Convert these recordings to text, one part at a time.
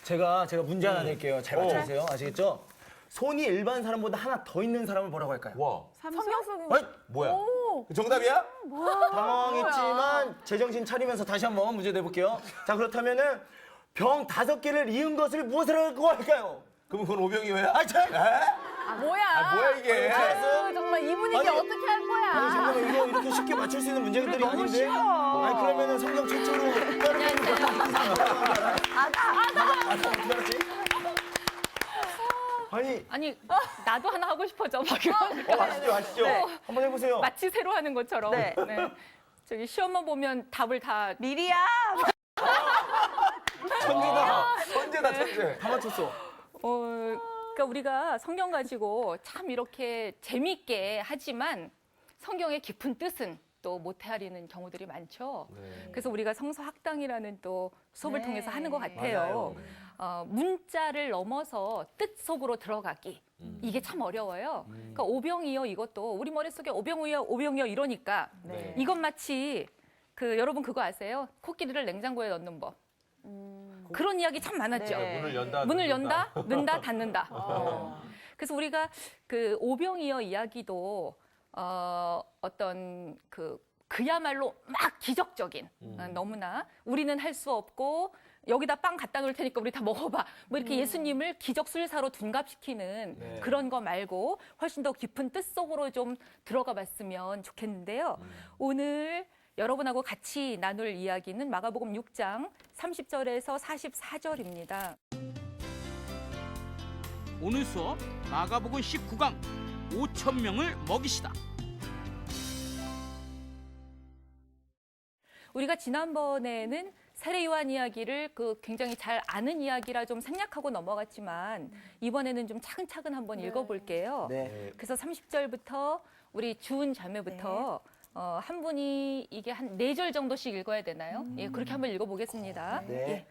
제가 문제 하나 낼게요. 잘 맞춰주세요. 아시겠죠? 손이 일반 사람보다 하나 더 있는 사람을 뭐라고 할까요? 와, 성경 속에 어이? 뭐야? 정답이야? 당황했지만 제정신 차리면서 다시 한번 문제 내볼게요. 자, 그렇다면은 병 5개를 이은 것을 무엇이라고 할까요? 그럼 그건 오병이어야? 아, 참! 뭐야? 뭐야 이게? 아유, 정말 이 분위기 아니, 어떻게 할 거야? 아니, 잠깐만, 이거 이렇게 쉽게 맞출 수 있는 문제들이 너무 아닌데? 쉬워. 아니, 그러면은 성경 최초로 다른 어떻게 알았지? 아니 나도 하나 하고 싶어져 막 이런 아시죠, 아시죠? 네. 한번 해보세요. 마치 새로 하는 것처럼. 네. 저기 시험만 보면 답을 다 미리야. 천재다, 천재. 다 맞췄어. 그러니까 우리가 성경 가지고 참 이렇게 재미있게 하지만 성경의 깊은 뜻은 또 못 헤아리는 경우들이 많죠. 그래서 우리가 성서학당이라는 또 수업을 네. 통해서 하는 것 같아요. 문자를 넘어서 뜻 속으로 들어가기. 이게 참 어려워요. 그러니까 오병이어 이것도 우리 머릿속에 오병이어 이러니까 네. 이건 마치 여러분 그거 아세요? 코끼리를 냉장고에 넣는 법. 그런 이야기 참 많았죠. 네. 문을 연다, 는다, 닫는다. 그래서 우리가 오병이어 이야기도 어떤 그야말로 막 기적적인 너무나 우리는 할 수 없고 여기다 빵 갖다 놓을 테니까 우리 다 먹어봐. 뭐 이렇게 예수님을 기적술사로 둔갑시키는 그런 거 말고 훨씬 더 깊은 뜻 속으로 좀 들어가 봤으면 좋겠는데요. 오늘 여러분하고 같이 나눌 이야기는 마가복음 6장 30절에서 44절입니다. 오늘 수업 마가복음 19강 5천 명을 먹이시다. 우리가 지난번에는 세례 요한 이야기를 굉장히 잘 아는 이야기라 좀 생략하고 넘어갔지만 이번에는 좀 차근차근 한번 읽어볼게요. 네. 그래서 30절부터 우리 주은 자매부터 한 분이 이게 한 4절 정도씩 읽어야 되나요? 예, 그렇게 한번 읽어보겠습니다. 네. 예.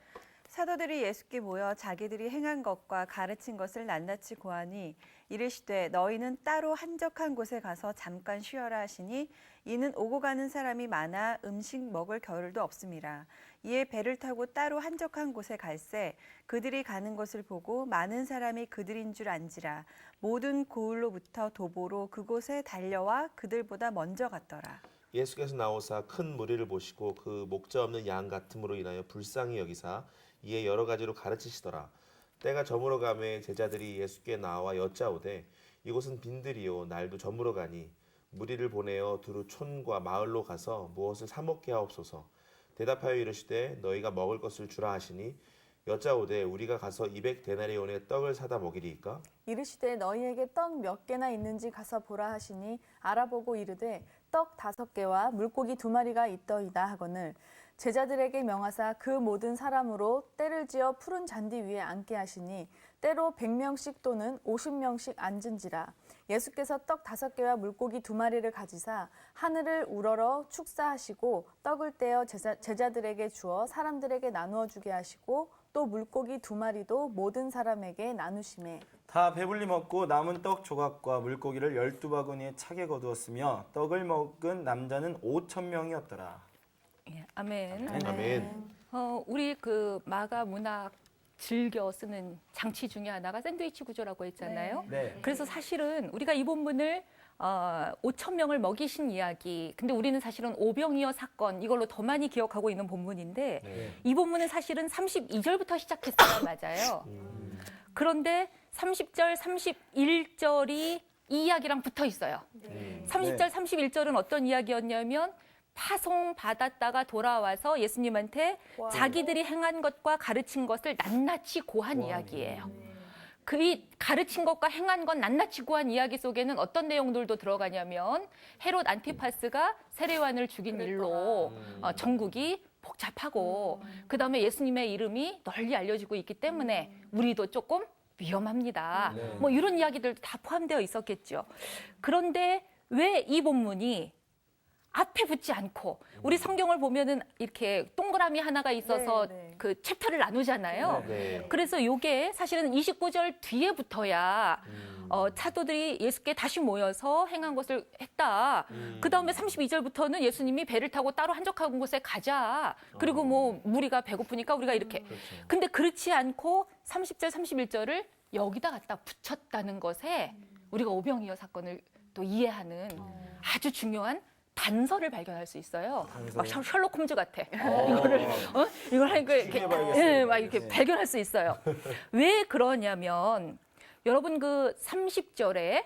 사도들이 예수께 모여 자기들이 행한 것과 가르친 것을 낱낱이 고하니 이르시되 너희는 따로 한적한 곳에 가서 잠깐 쉬어라 하시니 이는 오고 가는 사람이 많아 음식 먹을 겨를도 없음이라. 이에 배를 타고 따로 한적한 곳에 갈새 그들이 가는 것을 보고 많은 사람이 그들인 줄 안지라. 모든 고을로부터 도보로 그곳에 달려와 그들보다 먼저 갔더라. 예수께서 나오사 큰 무리를 보시고 그 목자 없는 양 같음으로 인하여 불쌍히 여기사 이에 여러 가지로 가르치시더라. 때가 저물어 가매 제자들이 예수께 나와 여짜오되 이곳은 빈들이요 날도 저물어 가니 무리를 보내어 두루 촌과 마을로 가서 무엇을 사 먹게 하옵소서. 대답하여 이르시되 너희가 먹을 것을 주라 하시니 여짜오되 우리가 가서 200데나리온의 떡을 사다 먹이리이까? 이르시되 너희에게 떡 몇 개나 있는지 가서 보라 하시니 알아보고 이르되 떡 5개와 물고기 2마리가 있더이다 하거늘 제자들에게 명하사 그 모든 사람으로 때를 지어 푸른 잔디 위에 앉게 하시니 때로 100명씩 또는 50명씩 앉은지라. 예수께서 떡 5개와 물고기 2마리를 가지사 하늘을 우러러 축사하시고 떡을 떼어 제자들에게 주어 사람들에게 나누어 주게 하시고 또 물고기 2마리도 모든 사람에게 나누시매 다 배불리 먹고 남은 떡 조각과 물고기를 12바구니에 차게 거두었으며 떡을 먹은 남자는 5천 명이었더라. 예, 아멘. 아멘. 우리 마가 문학 즐겨 쓰는 장치 중에 하나가 샌드위치 구조라고 했잖아요. 네. 그래서 사실은 우리가 이 본문을 5천 명을 먹이신 이야기, 근데 우리는 사실은 오병이어 사건 이걸로 더 많이 기억하고 있는 본문인데 이 본문은 사실은 32절부터 시작했어요. 맞아요. 그런데 30절, 31절이 이 이야기랑 붙어 있어요. 30절, 31절은 어떤 이야기였냐면 파송받았다가 돌아와서 예수님한테 자기들이 행한 것과 가르친 것을 낱낱이 고한 이야기예요. 이 가르친 것과 행한 건 낱낱이 고한 이야기 속에는 어떤 내용들도 들어가냐면 헤롯 안티파스가 세례요한을 죽인 일로 전국이 복잡하고 그다음에 예수님의 이름이 널리 알려지고 있기 때문에 우리도 조금 위험합니다. 뭐 이런 이야기들도 다 포함되어 있었겠죠. 그런데 왜 이 본문이 앞에 붙지 않고 우리 성경을 보면은 이렇게 동그라미 하나가 있어서 그 챕터를 나누잖아요. 그래서 이게 사실은 29절 뒤에 붙어야 사도들이 예수께 다시 모여서 행한 것을 했다. 그 다음에 32절부터는 예수님이 배를 타고 따로 한적한 곳에 가자. 그리고 뭐 무리가 배고프니까 우리가 이렇게. 근데 그렇지 않고 30절, 31절을 여기다 갖다 붙였다는 것에 우리가 오병이어 사건을 또 이해하는 아주 중요한 단서를 발견할 수 있어요. 막 셜록 홈즈 같아. 이걸 하니까 이렇게, 막 이렇게 발견할 수 있어요. 왜 그러냐면 여러분 그 30절에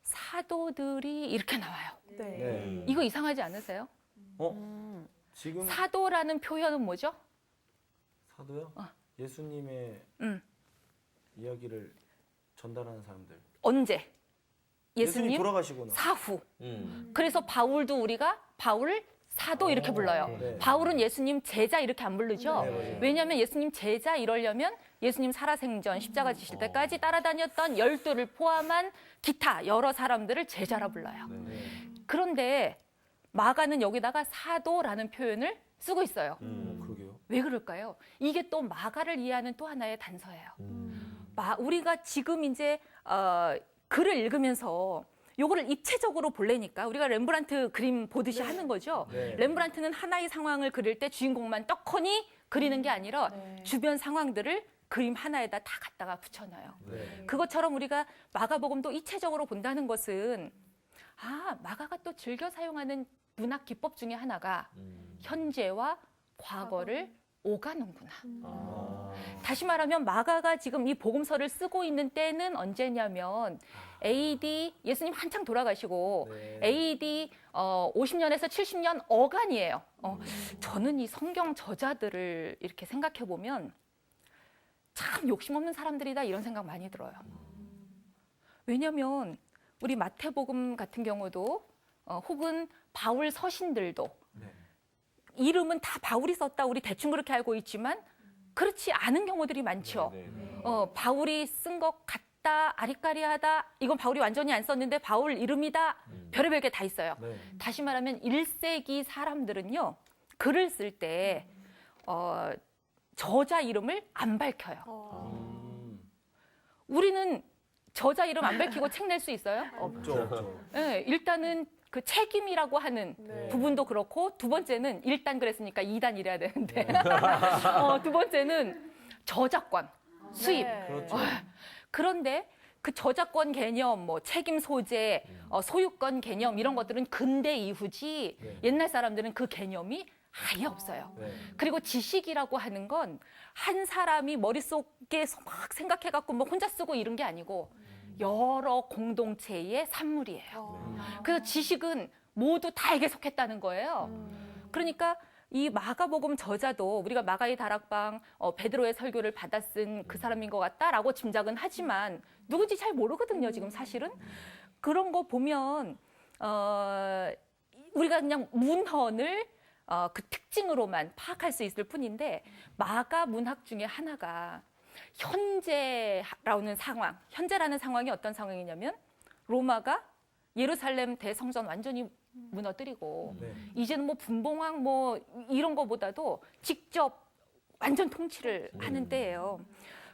사도들이 이렇게 나와요. 네. 이거 이상하지 않으세요? 지금 사도라는 표현은 뭐죠? 사도요? 예수님의 이야기를 전달하는 사람들. 언제? 예수님 예수님 돌아가시고 나. 사후. 그래서 바울도 우리가 바울 사도 이렇게 불러요. 네. 바울은 예수님 제자 이렇게 안 부르죠. 네, 맞아요. 왜냐하면 예수님 제자 이러려면 예수님 살아생전 십자가 지실 때까지 따라다녔던 12를 포함한 기타 여러 사람들을 제자라 불러요. 그런데 마가는 여기다가 사도라는 표현을 쓰고 있어요. 그러게요. 왜 그럴까요? 이게 또 마가를 이해하는 또 하나의 단서예요. 우리가 지금 이제 글을 읽으면서 요거를 입체적으로 보려니까 우리가 렘브란트 그림 보듯이 하는 거죠. 네. 렘브란트는 하나의 상황을 그릴 때 주인공만 떡하니 그리는 게 아니라 주변 상황들을 그림 하나에다 다 갖다가 붙여놔요. 네. 그것처럼 우리가 마가복음도 입체적으로 본다는 것은 마가가 또 즐겨 사용하는 문학 기법 중에 하나가 현재와 과거를 오가는구나. 다시 말하면 마가가 지금 이 복음서를 쓰고 있는 때는 언제냐면 AD 예수님 한창 돌아가시고 AD 50년에서 70년 어간이에요. 저는 이 성경 저자들을 이렇게 생각해 보면 참 욕심 없는 사람들이다 이런 생각 많이 들어요. 왜냐하면 우리 마태복음 같은 경우도 혹은 바울 서신들도 이름은 다 바울이 썼다 우리 대충 그렇게 알고 있지만 그렇지 않은 경우들이 많죠. 바울이 쓴 것 같다 아리까리하다 이건 바울이 완전히 안 썼는데 바울 이름이다 별의별 게 다 있어요. 다시 말하면 1세기 사람들은요 글을 쓸 때 저자 이름을 안 밝혀요. 우리는 저자 이름 안 밝히고 책 낼 수 있어요? 없죠. 네, 일단은 그 책임이라고 하는 부분도 그렇고 두 번째는 1단 그랬으니까 2단 이래야 되는데 두 번째는 저작권, 수입. 그렇죠. 그런데 그 저작권 개념, 뭐 책임 소재, 소유권 개념 이런 것들은 근대 이후지 옛날 사람들은 그 개념이 아예 없어요. 그리고 지식이라고 하는 건 한 사람이 머릿속에 막 생각해갖고 뭐 혼자 쓰고 이런 게 아니고 여러 공동체의 산물이에요. 그래서 지식은 모두 다에게 속했다는 거예요. 그러니까 이 마가복음 저자도 우리가 마가의 다락방 베드로의 설교를 받아 쓴 그 사람인 것 같다라고 짐작은 하지만 누군지 잘 모르거든요. 지금 사실은 그런 거 보면 우리가 그냥 문헌을 그 특징으로만 파악할 수 있을 뿐인데 마가 문학 중에 하나가 현재라는 상황, 현재라는 상황이 어떤 상황이냐면 로마가 예루살렘 대성전 완전히 무너뜨리고 이제는 뭐 분봉왕 뭐 이런 거보다도 직접 완전 통치를 하는 때예요.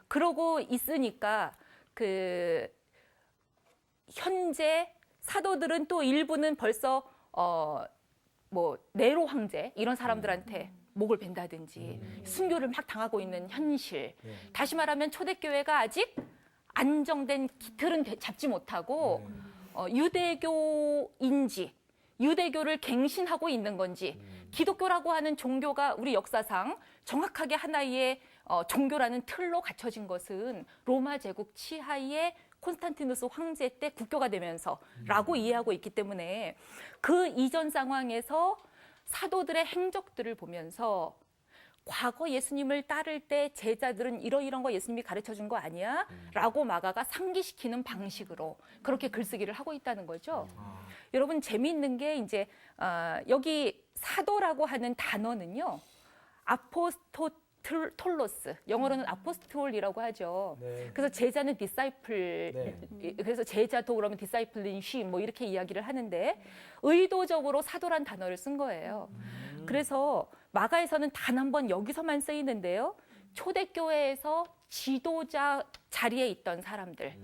그러고 있으니까 그 현재 사도들은 또 일부는 벌써 뭐 네로 황제 이런 사람들한테 목을 벤다든지 순교를 막 당하고 있는 현실. 다시 말하면 초대교회가 아직 안정된 틀은 잡지 못하고 유대교인지 유대교를 갱신하고 있는 건지 기독교라고 하는 종교가 우리 역사상 정확하게 하나의 종교라는 틀로 갖춰진 것은 로마 제국 치하의 콘스탄티누스 황제 때 국교가 되면서라고 이해하고 있기 때문에 그 이전 상황에서 사도들의 행적들을 보면서 과거 예수님을 따를 때 제자들은 이런 거 예수님이 가르쳐준 거 아니야? 라고 마가가 상기시키는 방식으로 그렇게 글쓰기를 하고 있다는 거죠. 여러분 재미있는 게 이제 여기 사도라고 하는 단어는요. 아포스톨로스, 영어로는 아포스톨이라고 하죠. 그래서 제자는 디사이플, 그래서 제자도 그러면 디사이플린 쉬, 뭐 이렇게 이야기를 하는데 의도적으로 사도란 단어를 쓴 거예요. 그래서 마가에서는 단 한 번 여기서만 쓰이는데요. 초대교회에서 지도자 자리에 있던 사람들,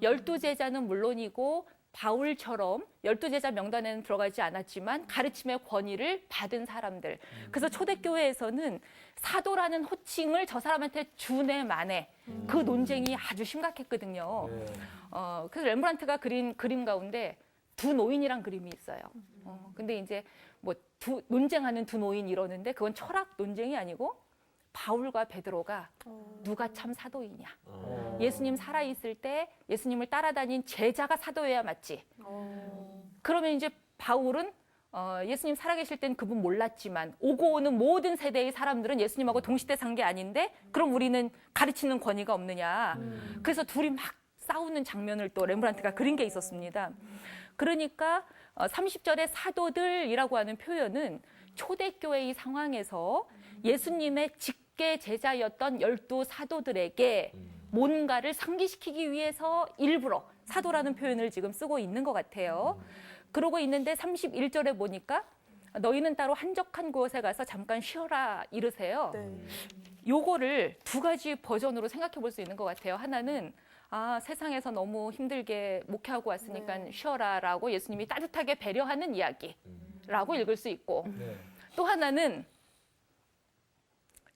12제자는 물론이고 바울처럼 12제자 명단에는 들어가지 않았지만 가르침의 권위를 받은 사람들. 그래서 초대교회에서는 사도라는 호칭을 저 사람한테 주네 마네. 그 논쟁이 아주 심각했거든요. 그래서 렘브란트가 그린 그림 가운데 두 노인이란 그림이 있어요. 근데 이제 뭐 논쟁하는 두 노인 이러는데 그건 철학 논쟁이 아니고 바울과 베드로가 누가 참 사도이냐. 예수님 살아있을 때 예수님을 따라다닌 제자가 사도여야 맞지. 그러면 이제 바울은 예수님 살아계실 땐 그분 몰랐지만 오고 오는 모든 세대의 사람들은 예수님하고 동시대 산 게 아닌데 그럼 우리는 가르치는 권위가 없느냐. 그래서 둘이 막 싸우는 장면을 또 렘브란트가 그린 게 있었습니다. 그러니까 30절의 사도들이라고 하는 표현은 초대교회의 상황에서 예수님의 직계 제자였던 12 사도들에게 뭔가를 상기시키기 위해서 일부러 사도라는 표현을 지금 쓰고 있는 것 같아요. 그러고 있는데 31절에 보니까 너희는 따로 한적한 곳에 가서 잠깐 쉬어라 이르세요. 요거를 두 가지 버전으로 생각해 볼 수 있는 것 같아요. 하나는 세상에서 너무 힘들게 목회하고 왔으니까 쉬어라라고 예수님이 따뜻하게 배려하는 이야기라고 읽을 수 있고 또 하나는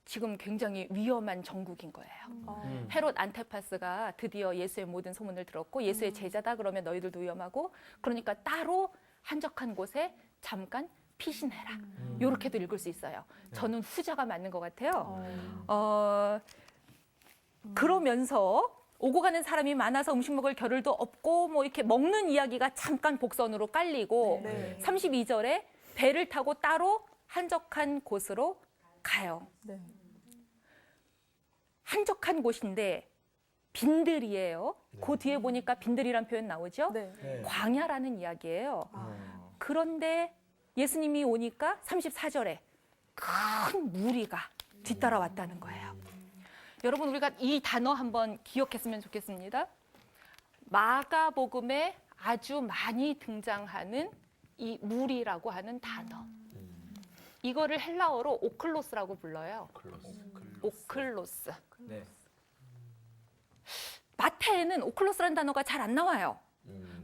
지금 굉장히 위험한 정국인 거예요. 헤롯 안티파스가 드디어 예수의 모든 소문을 들었고 예수의 제자다 그러면 너희들도 위험하고 그러니까 따로 한적한 곳에 잠깐 피신해라. 이렇게도 읽을 수 있어요. 저는 후자가 맞는 것 같아요. 그러면서 오고 가는 사람이 많아서 음식 먹을 겨를도 없고 뭐 이렇게 먹는 이야기가 잠깐 복선으로 깔리고 32절에 배를 타고 따로 한적한 곳으로 가요. 한적한 곳인데 빈들이에요. 그 뒤에 보니까 빈들이란 표현 나오죠. 광야라는 이야기예요. 그런데 예수님이 오니까 34절에 큰 무리가 뒤따라왔다는 거예요. 여러분 우리가 이 단어 한번 기억했으면 좋겠습니다. 마가복음에 아주 많이 등장하는 이 무리라고 하는 단어. 이거를 헬라어로 오클로스라고 불러요. 오클로스. 마태에는 오클로스라는 단어가 잘 안 나와요.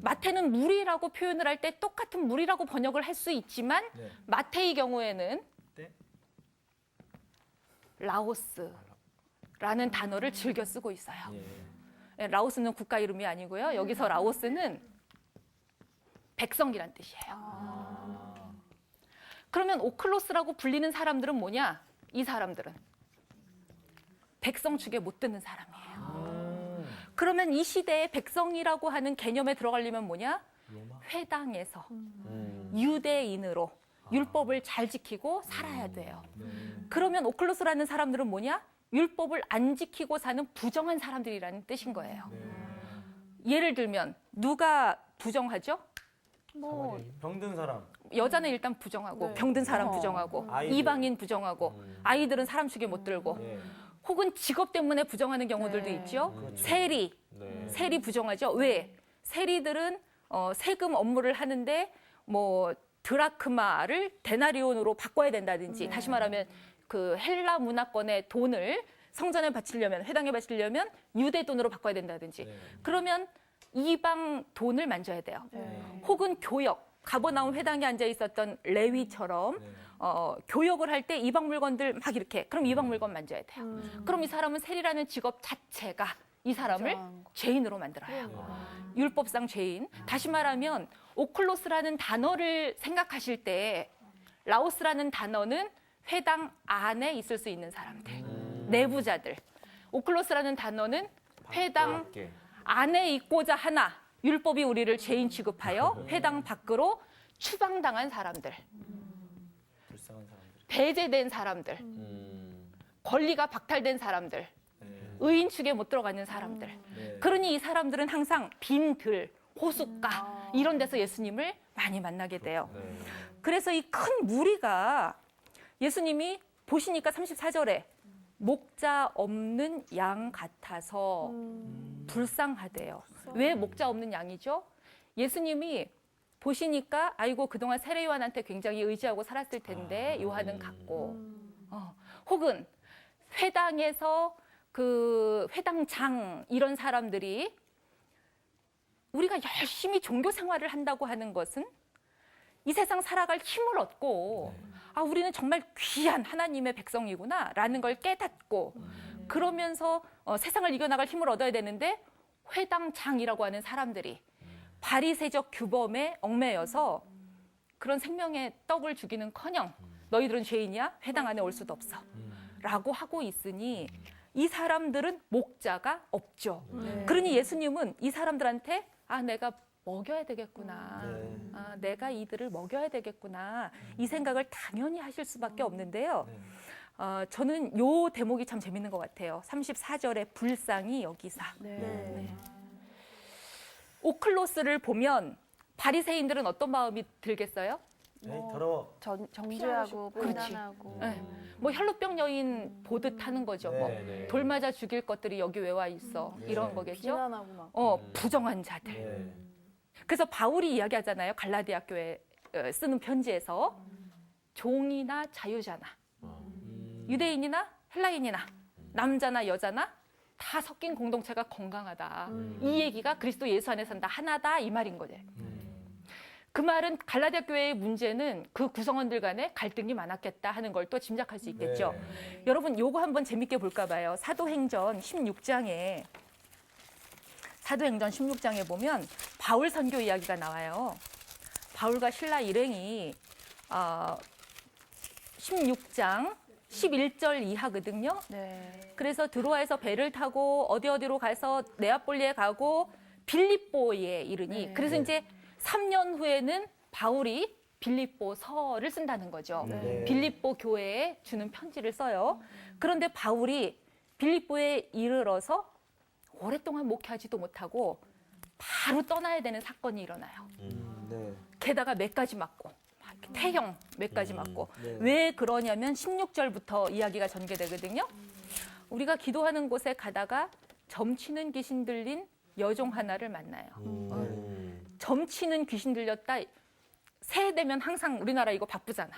마태는 무리라고 표현을 할 때 똑같은 무리라고 번역을 할 수 있지만 마태의 경우에는 라오스라는 단어를 즐겨 쓰고 있어요. 라오스는 국가 이름이 아니고요. 여기서 라오스는 백성이란 뜻이에요. 그러면 오클로스라고 불리는 사람들은 뭐냐? 이 사람들은 백성 축에 못 드는 사람이에요. 그러면 이 시대에 백성이라고 하는 개념에 들어가려면 뭐냐? 회당에서 유대인으로 율법을 잘 지키고 살아야 돼요. 그러면 오클로스라는 사람들은 뭐냐? 율법을 안 지키고 사는 부정한 사람들이라는 뜻인 거예요. 예를 들면 누가 부정하죠? 뭐 병든 사람. 여자는 일단 부정하고 병든 사람 부정하고 아이들. 이방인 부정하고 아이들은 사람 축에 못 들고 혹은 직업 때문에 부정하는 경우들도 있죠. 세리 부정하죠. 왜? 세리들은 세금 업무를 하는데 뭐 드라크마를 데나리온으로 바꿔야 된다든지 다시 말하면 그 헬라 문화권의 돈을 성전에 바치려면 회당에 바치려면 유대 돈으로 바꿔야 된다든지 그러면 이방 돈을 만져야 돼요. 혹은 교역 가버나움 회당에 앉아 있었던 레위처럼 교역을 할 때 이방 물건들 막 이렇게 그럼 이방 물건 만져야 돼요. 그럼 이 사람은 세리라는 직업 자체가 이 사람을 죄인으로 만들어요. 율법상 죄인. 다시 말하면 오클로스라는 단어를 생각하실 때 라오스라는 단어는 회당 안에 있을 수 있는 사람들, 내부자들. 오클로스라는 단어는 회당 안에 있고자 하나 율법이 우리를 죄인 취급하여 회당 밖으로 추방당한 사람들, 배제된 사람들, 권리가 박탈된 사람들, 의인 축에 못 들어가는 사람들. 그러니 이 사람들은 항상 빈들, 호숫가 이런 데서 예수님을 많이 만나게 돼요. 그래서 이 큰 무리가 예수님이 보시니까 34절에 목자 없는 양 같아서 불쌍하대요. 왜 목자 없는 양이죠? 예수님이 보시니까 아이고 그동안 세례 요한한테 굉장히 의지하고 살았을 텐데 요한은 같고 혹은 회당에서 그 회당장 이런 사람들이 우리가 열심히 종교 생활을 한다고 하는 것은 이 세상 살아갈 힘을 얻고 아 우리는 정말 귀한 하나님의 백성이구나라는 걸 깨닫고 그러면서 세상을 이겨나갈 힘을 얻어야 되는데 회당장이라고 하는 사람들이 바리새적 규범에 얽매여서 그런 생명의 떡을 주기는커녕 너희들은 죄인이야? 회당 안에 올 수도 없어 라고 하고 있으니 이 사람들은 목자가 없죠. 그러니 예수님은 이 사람들한테 아 내가 먹여야 되겠구나. 아, 내가 이들을 먹여야 되겠구나. 이 생각을 당연히 하실 수밖에 없는데요. 저는 요 대목이 참 재밌는 것 같아요. 34절에 불쌍히 여기사. 네. 오클로스를 보면 바리새인들은 어떤 마음이 들겠어요? 더러워. 정죄하고 비난하고. 네. 뭐 혈루병 여인 보듯 하는 거죠. 뭐 돌 맞아 죽일 것들이 여기 왜 와 있어? 이런 거겠죠. 비난하고 막. 부정한 자들. 그래서 바울이 이야기하잖아요. 갈라디아 교회 쓰는 편지에서 종이나 자유자나 유대인이나 헬라인이나 남자나 여자나 다 섞인 공동체가 건강하다. 이 얘기가 그리스도 예수 안에 산다. 하나다 이 말인 거죠. 그 말은 갈라디아 교회의 문제는 그 구성원들 간에 갈등이 많았겠다 하는 걸 또 짐작할 수 있겠죠. 여러분 요거 한번 재밌게 볼까 봐요. 사도행전 16장에 보면 바울 선교 이야기가 나와요. 바울과 실라 일행이 16장 11절 이하거든요. 네. 그래서 드로아에서 배를 타고 어디로 가서 네아폴리에 가고 빌립보에 이르니 그래서 이제 3년 후에는 바울이 빌립보서를 쓴다는 거죠. 빌립보 교회에 주는 편지를 써요. 그런데 바울이 빌립보에 이르러서 오랫동안 목회하지도 못하고 바로 떠나야 되는 사건이 일어나요. 게다가 매까지 맞고 태형 매까지 맞고 왜 그러냐면 16절부터 이야기가 전개되거든요. 우리가 기도하는 곳에 가다가 점치는 귀신 들린 여종 하나를 만나요. 점치는 귀신 들렸다. 새해 되면 항상 우리나라 이거 바쁘잖아.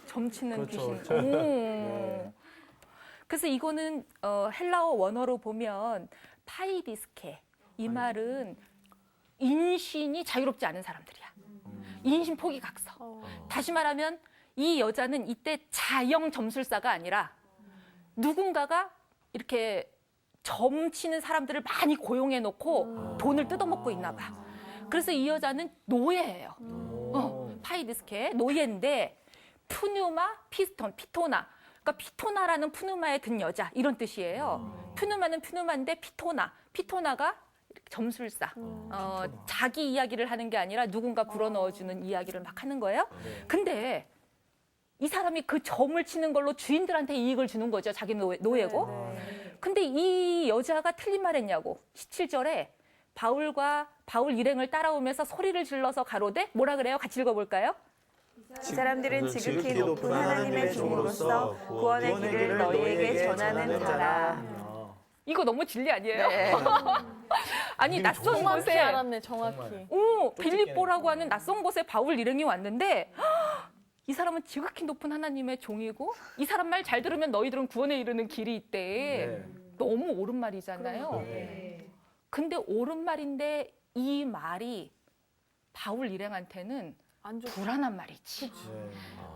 점치는 귀신. 그래서 이거는 헬라어 원어로 보면 파이디스케. 이 말은 인신이 자유롭지 않은 사람들이야. 인신 포기각서. 다시 말하면 이 여자는 이때 자영 점술사가 아니라 누군가가 이렇게 점치는 사람들을 많이 고용해 놓고 돈을 뜯어먹고 있나 봐. 그래서 이 여자는 노예예요. 파이디스케 노예인데 푸누마, 피스톤, 피토나. 그러니까 피토나라는 푸누마에 든 여자 이런 뜻이에요. 푸누마는 푸누마인데 피토나가 점술사. 자기 이야기를 하는 게 아니라 누군가 불어넣어주는 이야기를 막 하는 거예요. 근데 이 사람이 그 점을 치는 걸로 주인들한테 이익을 주는 거죠. 자기 노예고. 근데 이 여자가 틀린 말 했냐고. 17절에 바울 일행을 따라오면서 소리를 질러서 가로되 뭐라 그래요? 같이 읽어볼까요? 이 사람들은 지극히 높은 하나님의 종으로서 구원의 길을 너희에게 전하는 자라. 이거 너무 진리 아니에요? 아니 낯선 정확히 곳에 알았네, 정확히. 빌립보라고 하는 낯선 곳에 바울 일행이 왔는데 이 사람은 지극히 높은 하나님의 종이고 이 사람 말 잘 들으면 너희들은 구원에 이르는 길이 있대. 너무 옳은 말이잖아요. 근데 옳은 말인데 이 말이 바울 일행한테는 불안한 말이지.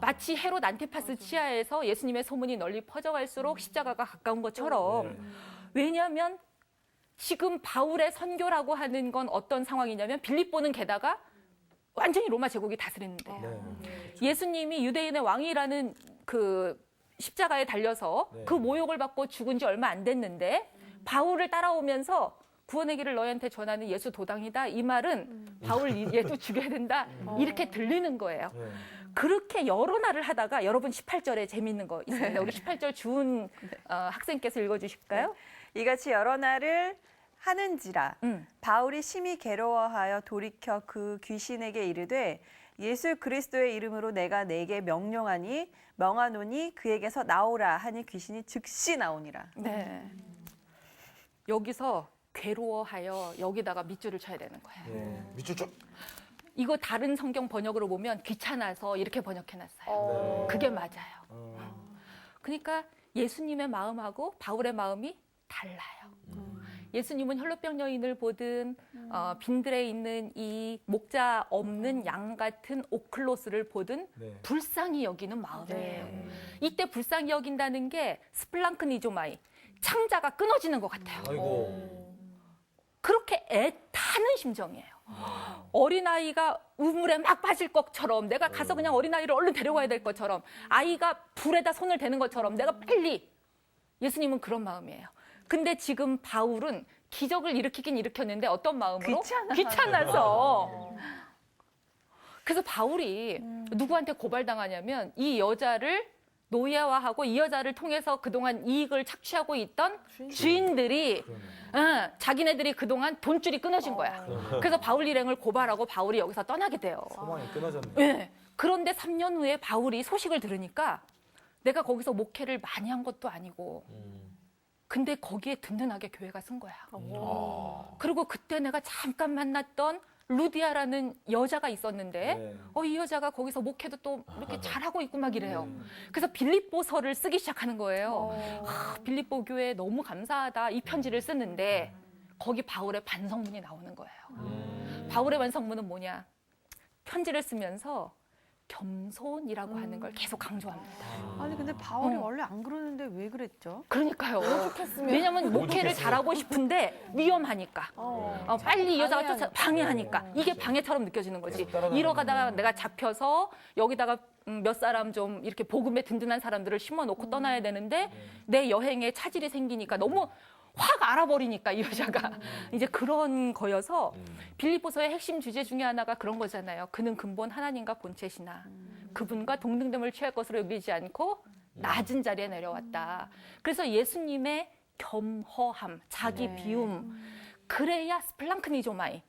마치 헤롯 안티파스 치하에서 예수님의 소문이 널리 퍼져갈수록 십자가가 가까운 것처럼. 왜냐하면 지금 바울의 선교라고 하는 건 어떤 상황이냐면 빌립보는 게다가 완전히 로마 제국이 다스리는데 예수님이 유대인의 왕이라는 그 십자가에 달려서 그 모욕을 받고 죽은 지 얼마 안 됐는데 바울을 따라오면서 구원의 길을 너희한테 전하는 예수 도당이다. 이 말은 바울 얘도 죽여야 된다. 이렇게 들리는 거예요. 그렇게 여러 날을 하다가 여러분 18절에 재미있는 거 있습니다. 우리 18절 주은 학생께서 읽어주실까요? 이같이 여러 날을 하는지라 바울이 심히 괴로워하여 돌이켜 그 귀신에게 이르되 예수 그리스도의 이름으로 내가 내게 명하노니 그에게서 나오라 하니 귀신이 즉시 나오니라. 네. 여기서 괴로워하여 여기다가 밑줄을 쳐야 되는 거예요. 밑줄 좀. 이거 다른 성경 번역으로 보면 귀찮아서 이렇게 번역해놨어요. 그게 맞아요. 그러니까 예수님의 마음하고 바울의 마음이 달라요. 예수님은 혈루병 여인을 보든 빈들에 있는 이 목자 없는 양 같은 오클로스를 보든 네. 불쌍히 여기는 마음이에요. 이때 불쌍히 여긴다는 게 스플랑크니조마이, 창자가 끊어지는 것 같아요. 아이고. 그렇게 애타는 심정이에요. 어린아이가 우물에 막 빠질 것처럼, 내가 가서 그냥 어린아이를 얼른 데려가야 될 것처럼, 아이가 불에다 손을 대는 것처럼 내가 빨리, 예수님은 그런 마음이에요. 근데 지금 바울은 기적을 일으키긴 일으켰는데 어떤 마음으로? 귀찮아서. 그래서 바울이 누구한테 고발당하냐면 이 여자를 노예화하고 이 여자를 통해서 그동안 이익을 착취하고 있던 주인들이 자기네들이 그동안 돈줄이 끊어진 거야. 그래서 바울 일행을 고발하고 바울이 여기서 떠나게 돼요. 소망이 끊어졌네. 네. 그런데 3년 후에 바울이 소식을 들으니까 내가 거기서 목회를 많이 한 것도 아니고 근데 거기에 든든하게 교회가 쓴 거야. 그리고 그때 내가 잠깐 만났던 루디아라는 여자가 있었는데 네. 이 여자가 거기서 목회도 또 이렇게 잘하고 있고 막 이래요. 그래서 빌립보서를 쓰기 시작하는 거예요. 빌립보 교회에 너무 감사하다 이 편지를 쓰는데 거기 바울의 반성문이 나오는 거예요. 바울의 반성문은 뭐냐? 편지를 쓰면서 겸손이라고 하는 걸 계속 강조합니다. 아니 근데 바울이 원래 안 그러는데 왜 그랬죠? 그러니까요. 왜냐면 목회를 잘하고 싶은데 위험하니까. 빨리 이 여자가 방해하니까. 이게 방해처럼 느껴지는 거지. 이러가다가 내가 잡혀서 여기다가 몇 사람 좀 이렇게 복음에 든든한 사람들을 심어놓고 떠나야 되는데 내 여행에 차질이 생기니까 너무 확 알아버리니까 이 여자가 이제 그런 거여서 빌립보서의 핵심 주제 중에 하나가 그런 거잖아요. 그는 근본 하나님과 본체시나 그분과 동등됨을 취할 것으로 여기지 않고 낮은 자리에 내려왔다. 그래서 예수님의 겸허함, 자기 비움, 그래야 스플랑크니조마이,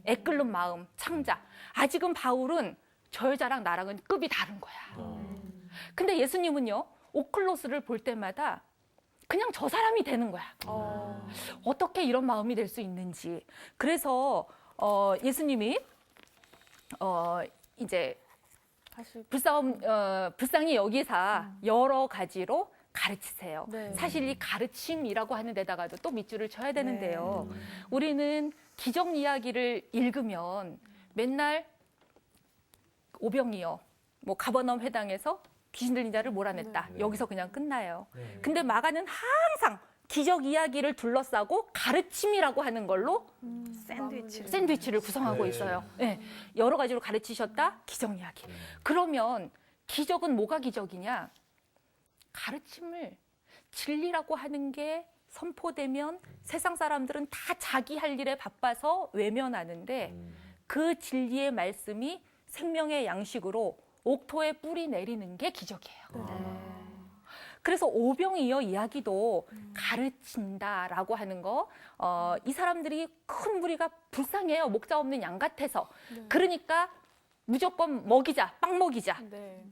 애끓는 마음, 창자. 아직은 바울은 저 여자랑 나랑은 급이 다른 거야. 근데 예수님은요, 오클로스를 볼 때마다 그냥 저 사람이 되는 거야. 어떻게 이런 마음이 될 수 있는지. 그래서 예수님이 이제 불쌍히 여기사 여러 가지로 가르치세요. 네. 사실 이 가르침이라고 하는 데다가도 또 밑줄을 쳐야 되는데요. 우리는 기적 이야기를 읽으면 맨날 오병이어, 뭐 가버나움 회당에서 귀신 들린 자를 몰아냈다. 여기서 그냥 끝나요. 근데 마가는 항상 기적 이야기를 둘러싸고 가르침이라고 하는 걸로 샌드위치를 구성하고 있어요. 네. 여러 가지로 가르치셨다, 기적 이야기. 그러면 기적은 뭐가 기적이냐? 가르침을 진리라고 하는 게 선포되면 세상 사람들은 다 자기 할 일에 바빠서 외면하는데 그 진리의 말씀이 생명의 양식으로 옥토에 뿌리 내리는 게 기적이에요. 그래서 오병이어 이야기도 가르친다라고 하는 거, 이 사람들이 큰 무리가 불쌍해요. 목자 없는 양 같아서. 그러니까 무조건 먹이자, 빵 먹이자.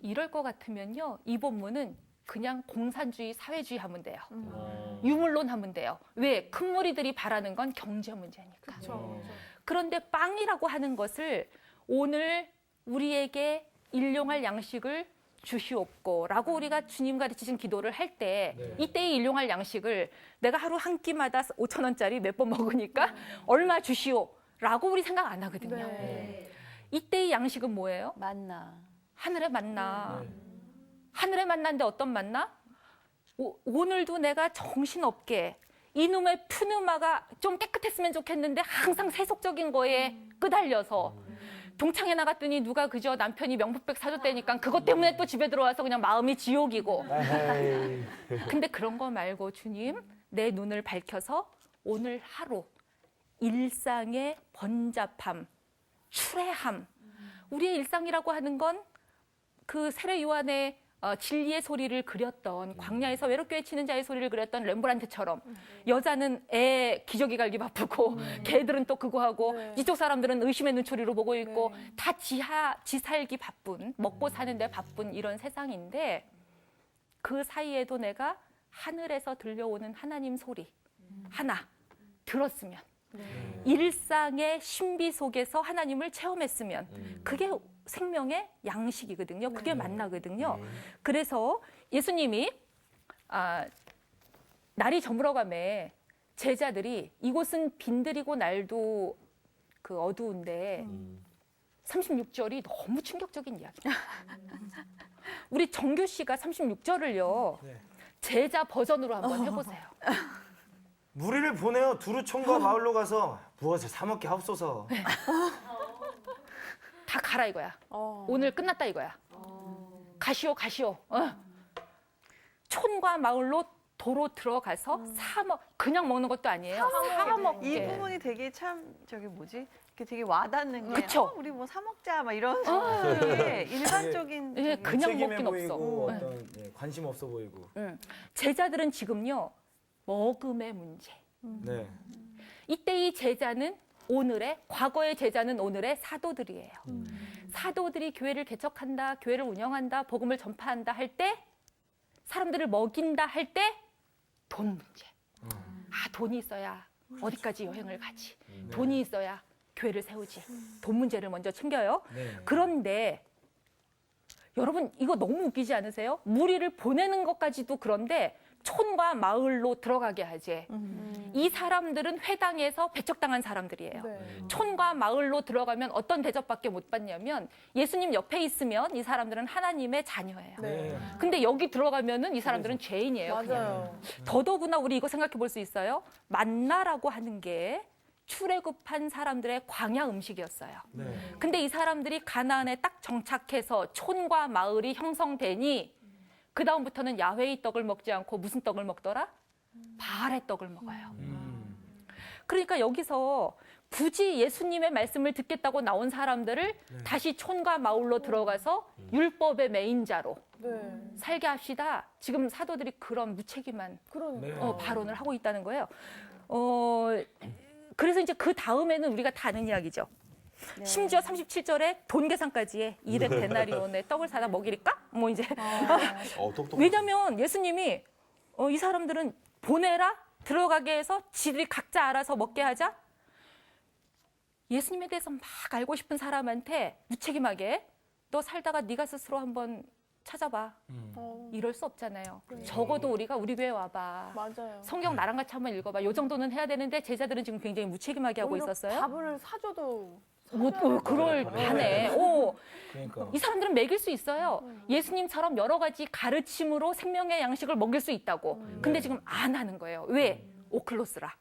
이럴 것 같으면요, 이 본문은 그냥 공산주의, 사회주의 하면 돼요. 유물론 하면 돼요. 왜? 큰 무리들이 바라는 건 경제 문제니까. 그런데 빵이라고 하는 것을 오늘 우리에게 일용할 양식을 주시옵고라고 우리가 주님 가르치신 기도를 할 때 이때의 일용할 양식을 내가 하루 한 끼마다 5,000원짜리 몇 번 먹으니까 얼마 주시오라고 우리 생각 안 하거든요. 이때의 양식은 뭐예요? 만나. 하늘의 만나. 하늘의 만나인데 어떤 만나? 오늘도 내가 정신없게 이놈의 푸누마가 좀 깨끗했으면 좋겠는데 항상 세속적인 거에 끄달려서 동창회 나갔더니 누가 그저 남편이 명품백 사줬다니까 그것 때문에 또 집에 들어와서 그냥 마음이 지옥이고. 근데 그런 거 말고 주님, 내 눈을 밝혀서 오늘 하루 일상의 번잡함, 추레함. 우리의 일상이라고 하는 건 그 세례 요한의 진리의 소리를 그렸던, 광야에서 외롭게 외치는 자의 소리를 그렸던 렘브란트처럼 여자는 애 기저귀 갈기 바쁘고 개들은 또 그거 하고 이쪽 사람들은 의심의 눈초리로 보고 있고 다 지살기 바쁜, 먹고 사는데 바쁜 이런 세상인데 그 사이에도 내가 하늘에서 들려오는 하나님 소리 하나 들었으면, 일상의 신비 속에서 하나님을 체험했으면 그게 생명의 양식이거든요. 그게 만나거든요. 그래서 예수님이 날이 저물어가매 제자들이 이곳은 빈들이고 날도 그 어두운데 36절이 너무 충격적인 이야기예요. 우리 정규 씨가 36절을요. 네. 제자 버전으로 한번 해보세요. 무리를 보내어 두루촌과 마을로 가서 무엇을 사 먹게 하옵소서. 다 가라 이거야. 오늘 끝났다 이거야. 가시오 가시오. 촌과 마을로 도로 들어가서 그냥 먹는 것도 아니에요. 사 먹게. 이 부분이 되게 참 저기 뭐지? 이렇게 되게 와닿는 게 그쵸? 우리 뭐 사 먹자 막 이런 게 일반적인 예, 저기 그냥 무책임해 먹긴 없어. 보이고 네. 어떤 관심 없어 보이고. 제자들은 지금요 먹음의 문제. 네. 이때 이 제자는 과거의 제자는 오늘의 사도들이에요. 사도들이 교회를 개척한다, 교회를 운영한다, 복음을 전파한다 할 때, 사람들을 먹인다 할 때, 돈 문제. 돈이 있어야 어디까지 여행을 가지. 돈이 있어야 교회를 세우지. 돈 문제를 먼저 챙겨요. 네. 그런데 여러분 이거 너무 웃기지 않으세요? 무리를 보내는 것까지도 그런데 촌과 마을로 들어가게 하지. 이 사람들은 회당에서 배척당한 사람들이에요. 촌과 마을로 들어가면 어떤 대접밖에 못 받냐면 예수님 옆에 있으면 이 사람들은 하나님의 자녀예요. 네. 근데 여기 들어가면은 이 사람들은 죄인이에요. 그냥. 맞아요. 더더구나 우리 이거 생각해 볼 수 있어요. 만나라고 하는 게 출애굽한 사람들의 광야 음식이었어요. 네. 근데 이 사람들이 가나안에 딱 정착해서 촌과 마을이 형성되니 그 다음부터는 야훼의 떡을 먹지 않고 무슨 떡을 먹더라? 바알의 떡을 먹어요. 그러니까 여기서 굳이 예수님의 말씀을 듣겠다고 나온 사람들을 다시 촌과 마을로 들어가서 율법의 메인자로 네. 살게 합시다. 지금 사도들이 그런 무책임한 그러니까. 발언을 하고 있다는 거예요. 그래서 이제 그 다음에는 우리가 다 아는 이야기죠. 심지어 37절에 돈 계산까지 해. 200데나리온에 떡을 사다 먹이릴까? 뭐 이제 똑똑하다. 왜냐면 예수님이 이 사람들은 보내라 들어가게 해서 지들이 각자 알아서 먹게 하자. 예수님에 대해서 막 알고 싶은 사람한테 무책임하게 너 살다가 네가 스스로 한번 찾아봐. 이럴 수 없잖아요. 적어도 우리가 우리 교회 와봐. 맞아요. 성경 나랑 같이 한번 읽어봐. 요 정도는 해야 되는데 제자들은 지금 굉장히 무책임하게 하고 오히려 있었어요. 밥을 사줘도 그럴 판에. 그러니까. 이 사람들은 먹일 수 있어요. 예수님처럼 여러 가지 가르침으로 생명의 양식을 먹일 수 있다고. 근데 지금 안 하는 거예요. 왜? 오클로스라.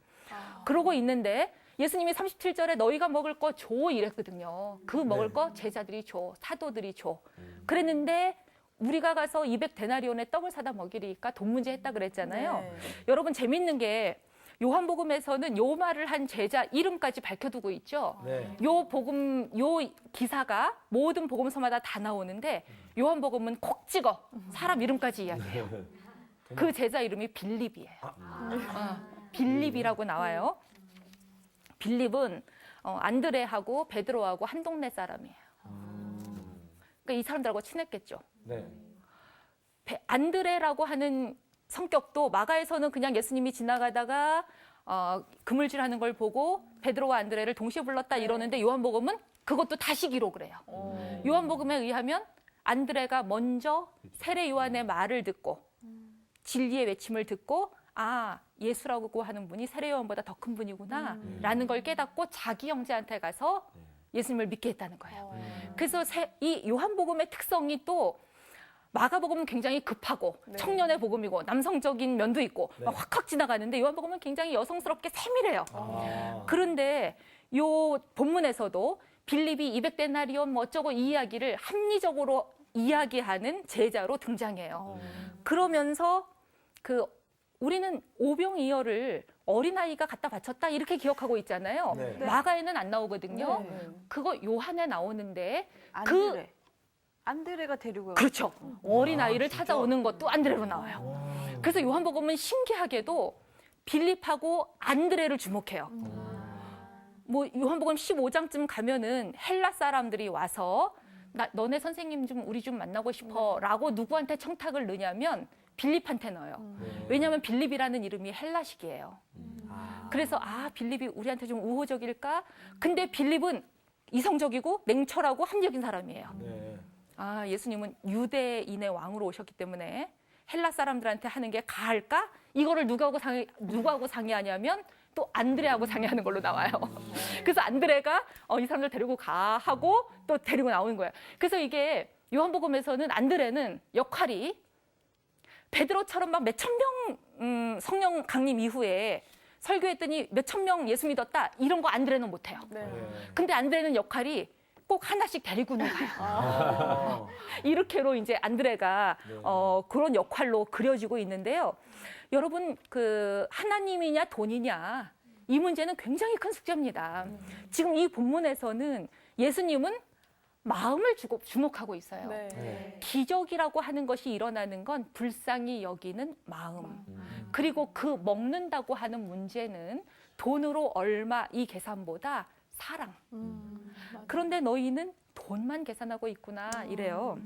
그러고 있는데 예수님이 37절에 너희가 먹을 거 줘 이랬거든요. 그 먹을 거 제자들이 줘. 사도들이 줘. 그랬는데 우리가 가서 200데나리온의 떡을 사다 먹이리니까 돈 문제 했다 그랬잖아요. 네. 여러분 재밌는 게 요한복음에서는 요 말을 한 제자 이름까지 밝혀두고 있죠. 네. 요 기사가 모든 복음서마다 다 나오는데 요한복음은 콕 찍어 사람 이름까지 이야기해요. 그 제자 이름이 빌립이에요. 빌립이라고 나와요. 빌립은 안드레하고 베드로하고 한 동네 사람이에요. 그러니까 이 사람들하고 친했겠죠. 네. 안드레라고 하는 성격도 마가에서는 그냥 예수님이 지나가다가 그물질하는 걸 보고 베드로와 안드레를 동시에 불렀다 이러는데 요한복음은 그것도 다시 기록을 해요. 요한복음에 의하면 안드레가 먼저 세례 요한의 말을 듣고 진리의 외침을 듣고 예수라고 하는 분이 세례 요한보다 더 큰 분이구나 라는 걸 깨닫고 자기 형제한테 가서 예수님을 믿게 했다는 거예요. 그래서 이 요한복음의 특성이 또 마가복음은 굉장히 급하고 청년의 복음이고 남성적인 면도 있고 막 확확 지나가는데 요한복음은 굉장히 여성스럽게 세밀해요. 그런데 요 본문에서도 빌립이 200데나리온 뭐 어쩌고 이 이야기를 합리적으로 이야기하는 제자로 등장해요. 그러면서 우리는 오병이어를 어린아이가 갖다 바쳤다 이렇게 기억하고 있잖아요. 네. 마가에는 안 나오거든요. 네. 그거 요한에 나오는데 안드레가 데리고 그렇죠. 어린아이를 찾아오는 것도 안드레로 나와요. 그래서 요한복음은 신기하게도 빌립하고 안드레를 주목해요. 뭐 요한복음 15장쯤 가면은 헬라 사람들이 와서 너네 선생님 좀 우리 좀 만나고 싶어 라고 누구한테 청탁을 넣냐면 빌립한테 넣어요. 왜냐하면 빌립이라는 이름이 헬라식이에요. 그래서 빌립이 우리한테 좀 우호적일까? 근데 빌립은 이성적이고 냉철하고 합리적인 사람이에요. 네. 예수님은 유대인의 왕으로 오셨기 때문에 헬라 사람들한테 하는 게 가할까? 이거를 누구하고 상의하냐면 또 안드레하고 상의하는 걸로 나와요. 그래서 안드레가 이 사람들 데리고 가 하고 또 데리고 나오는 거예요. 그래서 이게 요한복음에서는 안드레는 역할이 베드로처럼 막 몇천 명 성령 강림 이후에 설교했더니 몇천 명 예수 믿었다 이런 거 안드레는 못해요. 네. 근데 안드레는 역할이 꼭 하나씩 데리고는 가요. 이렇게로 이제 안드레가 그런 역할로 그려지고 있는데요. 여러분 그 하나님이냐 돈이냐 이 문제는 굉장히 큰 숙제입니다. 지금 이 본문에서는 예수님은 마음을 주목하고 있어요. 네. 기적이라고 하는 것이 일어나는 건 불쌍히 여기는 마음. 그리고 그 먹는다고 하는 문제는 돈으로 얼마 이 계산보다 사랑. 그런데 너희는 돈만 계산하고 있구나 이래요.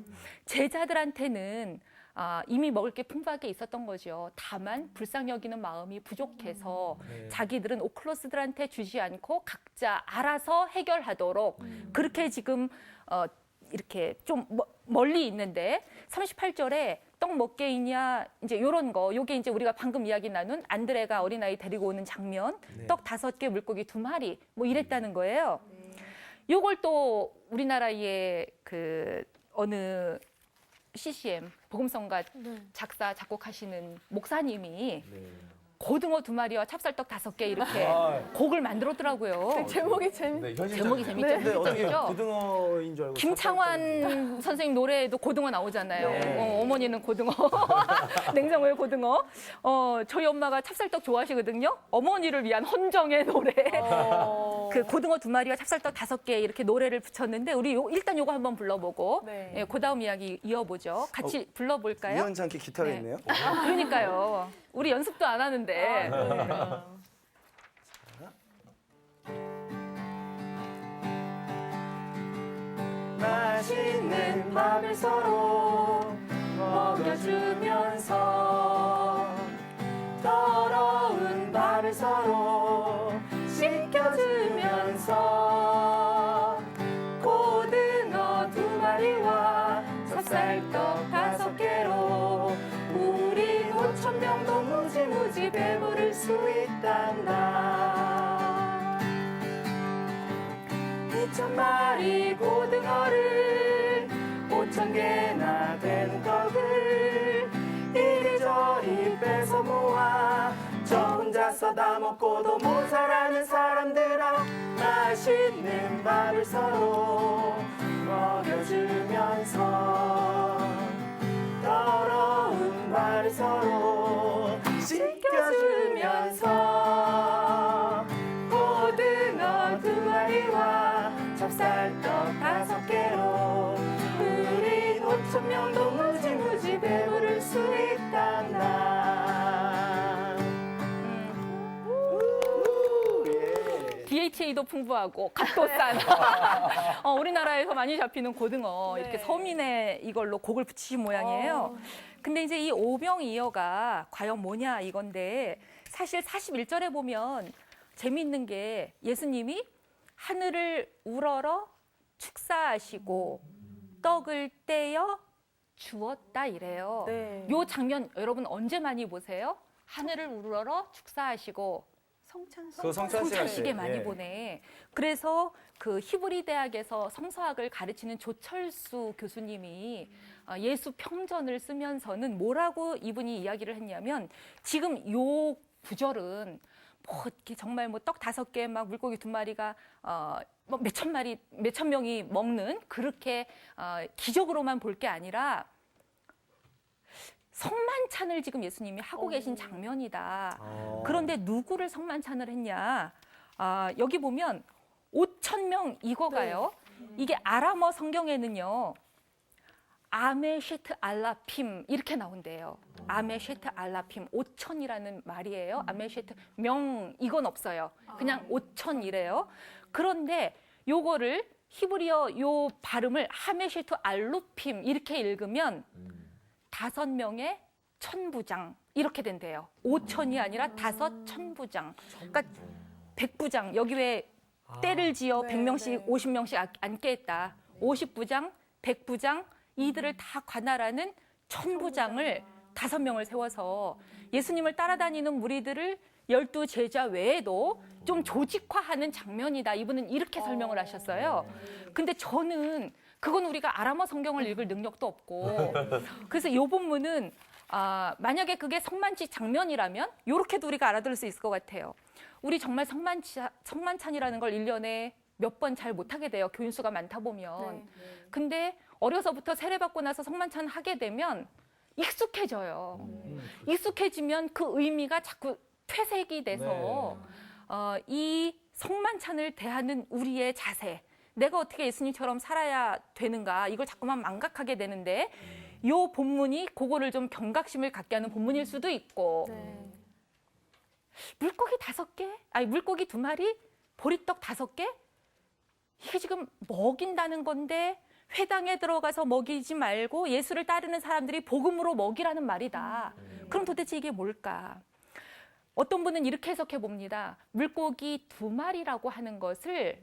제자들한테는 이미 먹을 게 풍부하게 있었던 거죠. 다만 불쌍히 여기는 마음이 부족해서 자기들은 오클로스들한테 주지 않고 각자 알아서 해결하도록 그렇게 지금 이렇게 좀 멀리 있는데 38절에 떡 몇 개이냐 이제 요런 거 요게 이제 우리가 방금 이야기 나눈 안드레가 어린아이 데리고 오는 장면 떡 5개 물고기 2마리 뭐 이랬다는 거예요. 요걸 또 우리나라의 그 어느 CCM 복음성가 작사 작곡하시는 목사님이 고등어 2마리와 찹쌀떡 5개 이렇게 곡을 만들었더라고요. 제목이 재밌. 네, 현실적. 제목이 재밌죠. 근데 어떻게 그죠? 고등어인 줄 알고 김창완 선생님 노래에도 고등어 나오잖아요. 네. 어머니는 고등어, 냉장고에 고등어. 저희 엄마가 찹쌀떡 좋아하시거든요. 어머니를 위한 헌정의 노래. 그 고등어 2마리와 찹쌀떡 5개 이렇게 노래를 붙였는데 우리 일단 요거 한번 불러보고 네. 예, 그다음 이야기 이어보죠. 같이 불러볼까요? 우연치 않게 기타가 네. 있네요. 그러니까요. 우리 연습도 안 하는데. 맛있는 밥을 서로 먹여주면서 더러운 밥을 서로 씻겨주면서 고등어 2마리와 찹쌀떡 5개로 우린 5,000명도 무지무지 배부를 수 있단다. 2,000마리 고등어를 5,000개나 되는 떡을 이리저리 뺏어 모아 저 혼자서 다 먹고도 모자라는 사람들아 맛있는 밥을 서로 먹여주면서 더러운 밥을 서로 씻겨주면서 고등어 2마리와 찹쌀떡 5개로 우린 5,000명도 무지무지 배부를 수 있단다. DHA도 풍부하고 갓도 싼 우리나라에서 많이 잡히는 고등어 네. 이렇게 서민의 이걸로 곡을 붙이신 모양이에요. 근데 이제 이 오병이어가 과연 뭐냐 이건데 사실 41절에 보면 재미있는 게 예수님이 하늘을 우러러 축사하시고 떡을 떼어 주었다 이래요. 네. 요 장면 여러분 언제 많이 보세요? 하늘을 우러러 축사하시고 성찬식. 그 성찬식 성찬식에 많이 예. 보내. 그래서 그 히브리 대학에서 성서학을 가르치는 조철수 교수님이 예수 평전을 쓰면서는 뭐라고 이분이 이야기를 했냐면 지금 요 구절은 뭐 이렇게 정말 뭐 떡 5개 막 물고기 2마리가 뭐 몇천 명이 먹는 그렇게 기적으로만 볼 게 아니라 성만찬을 지금 예수님이 하고 계신 장면이다. 그런데 누구를 성만찬을 했냐? 여기 보면 5,000명 이거가요. 이게 아람어 성경에는요. 아메쉐트 알라핌 이렇게 나온대요. 아메쉐트 알라핌 5,000이라는 말이에요. 아메쉐트 명 이건 없어요. 그냥 5,000이래요. 그런데 요거를 히브리어 요 발음을 하메쉐트 알루핌 이렇게 읽으면 5명의 천부장 이렇게 된대요. 5,000이 아니라 5천부장. 그러니까 100부장 여기 왜 때를 지어 100명씩 50명씩 앉게 했다. 50부장, 100부장 이들을 다 관할하는 천부장을 5명을 세워서 예수님을 따라다니는 무리들을 12제자 외에도 좀 조직화하는 장면이다. 이분은 이렇게 설명을 하셨어요. 근데 저는 그건 우리가 아람어 성경을 읽을 능력도 없고 그래서 이 본문은 만약에 그게 성만찬 장면이라면 이렇게도 우리가 알아들을 수 있을 것 같아요. 우리 정말 성만찬이라는 걸 1년에 몇 번 잘 못하게 돼요. 교인수가 많다 보면. 근데 어려서부터 세례받고 나서 성만찬 하게 되면 익숙해져요. 익숙해지면 그 의미가 자꾸 퇴색이 돼서 이 성만찬을 대하는 우리의 자세, 내가 어떻게 예수님처럼 살아야 되는가 이걸 자꾸만 망각하게 되는데 이 본문이 그거를 좀 경각심을 갖게 하는 본문일 수도 있고 물고기 5개? 아니 물고기 2마리? 보리떡 5개? 이게 지금 먹인다는 건데 회당에 들어가서 먹이지 말고 예수를 따르는 사람들이 복음으로 먹이라는 말이다. 그럼 도대체 이게 뭘까? 어떤 분은 이렇게 해석해 봅니다. 물고기 2마리라고 하는 것을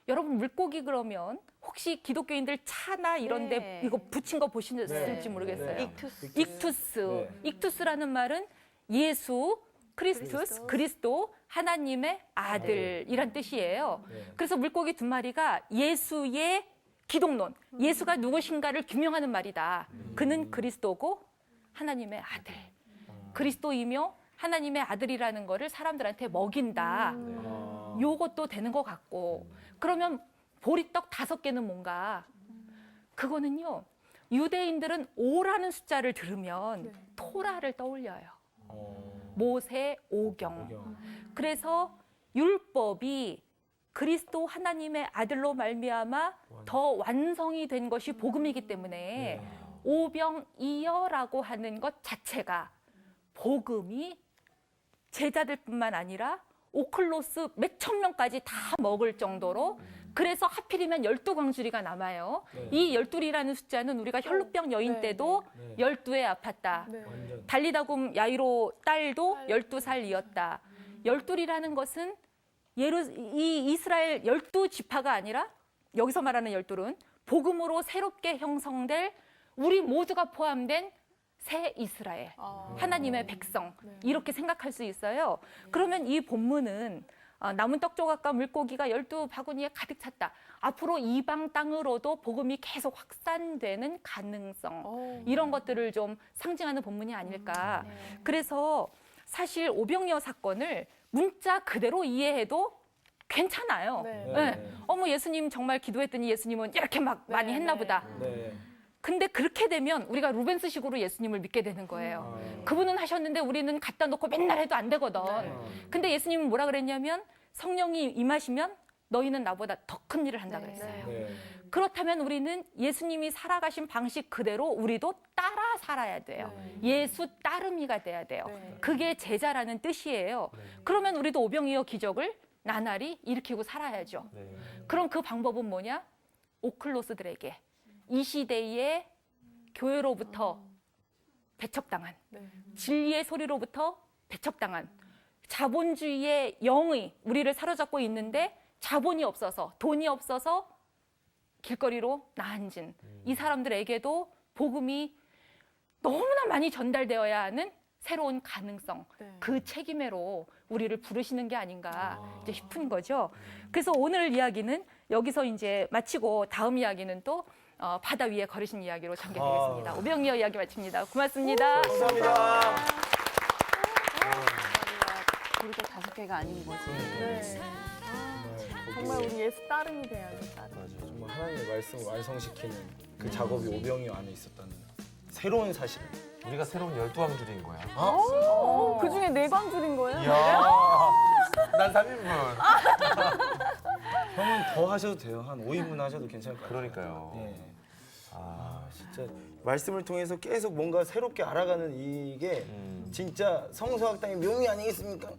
여러분 물고기 그러면 혹시 기독교인들 차나 이런데 네. 이거 붙인 거 보셨을지 모르겠어요. 익투스. 익투스. 익투스라는 말은 예수, 크리스투스, 그리스도, 하나님의 아들이란 뜻이에요. 그래서 물고기 2마리가 예수의 기독론, 예수가 누구신가를 규명하는 말이다. 그는 그리스도고 하나님의 아들. 그리스도이며 하나님의 아들이라는 거를 사람들한테 먹인다. 요것도 되는 것 같고. 그러면 보리떡 5개는 뭔가? 그거는요. 유대인들은 5라는 숫자를 들으면 토라를 떠올려요. 모세 오경. 그래서 율법이 그리스도 하나님의 아들로 말미암아 더 완성이 된 것이 복음이기 때문에 오병이어라고 하는 것 자체가 복음이 제자들뿐만 아니라 오클로스 몇천 명까지 다 먹을 정도로 그래서 하필이면 12광주리가 남아요. 이 12이라는 숫자는 우리가 혈루병 여인 때도 12에 아팠다. 달리다굼 야이로 딸도 12살이었다. 12이라는 것은 이 이스라엘 12지파가 아니라 여기서 말하는 12은 복음으로 새롭게 형성될 우리 모두가 포함된 새 이스라엘, 하나님의 백성 이렇게 생각할 수 있어요. 그러면 이 본문은 남은 떡조각과 물고기가 12바구니에 가득 찼다. 앞으로 이방 땅으로도 복음이 계속 확산되는 가능성 이런 것들을 좀 상징하는 본문이 아닐까. 그래서 사실 오병이어 사건을 문자 그대로 이해해도 괜찮아요. 어머 예수님 정말 기도했더니 예수님은 이렇게 막 많이 했나 보다. 근데 그렇게 되면 우리가 루벤스식으로 예수님을 믿게 되는 거예요. 그분은 하셨는데 우리는 갖다 놓고 맨날 해도 안 되거든. 근데 예수님은 뭐라 그랬냐면 성령이 임하시면 너희는 나보다 더 큰 일을 한다 그랬어요. 그렇다면 우리는 예수님이 살아가신 방식 그대로 우리도 따라 살아야 돼요. 예수 따르미가 돼야 돼요. 그게 제자라는 뜻이에요. 그러면 우리도 오병이어 기적을 나날이 일으키고 살아야죠. 그럼 그 방법은 뭐냐? 오클로스들에게 이 시대의 교회로부터 배척당한 진리의 소리로부터 배척당한 자본주의의 영의 우리를 사로잡고 있는데 자본이 없어서 돈이 없어서 길거리로 나앉은 이 사람들에게도 복음이 너무나 많이 전달되어야 하는 새로운 가능성 그 책임으로 우리를 부르시는 게 아닌가 이제 싶은 거죠. 그래서 오늘 이야기는 여기서 이제 마치고 다음 이야기는 또 바다 위에 걸으신 이야기로 전개되겠습니다. 오병이어 이야기 마칩니다. 고맙습니다. 감사합니다. 보리떡 5개가 아닌 거지. 정말 우리 예수 따름이 돼야죠. 따름. 정말 하나님의 말씀을 완성시키는 그 작업이 오병이어 안에 있었다는 새로운 사실. 우리가 새로운 12왕줄인 거야. 그 중에 4광줄인 거예요? 이야, 난 3인분. 형은 더 하셔도 돼요. 한 5인분 하셔도 괜찮을 것 같아요. 그러니까요. 예. 진짜 말씀을 통해서 계속 뭔가 새롭게 알아가는 이게 진짜 성서학당의 묘미 아니겠습니까?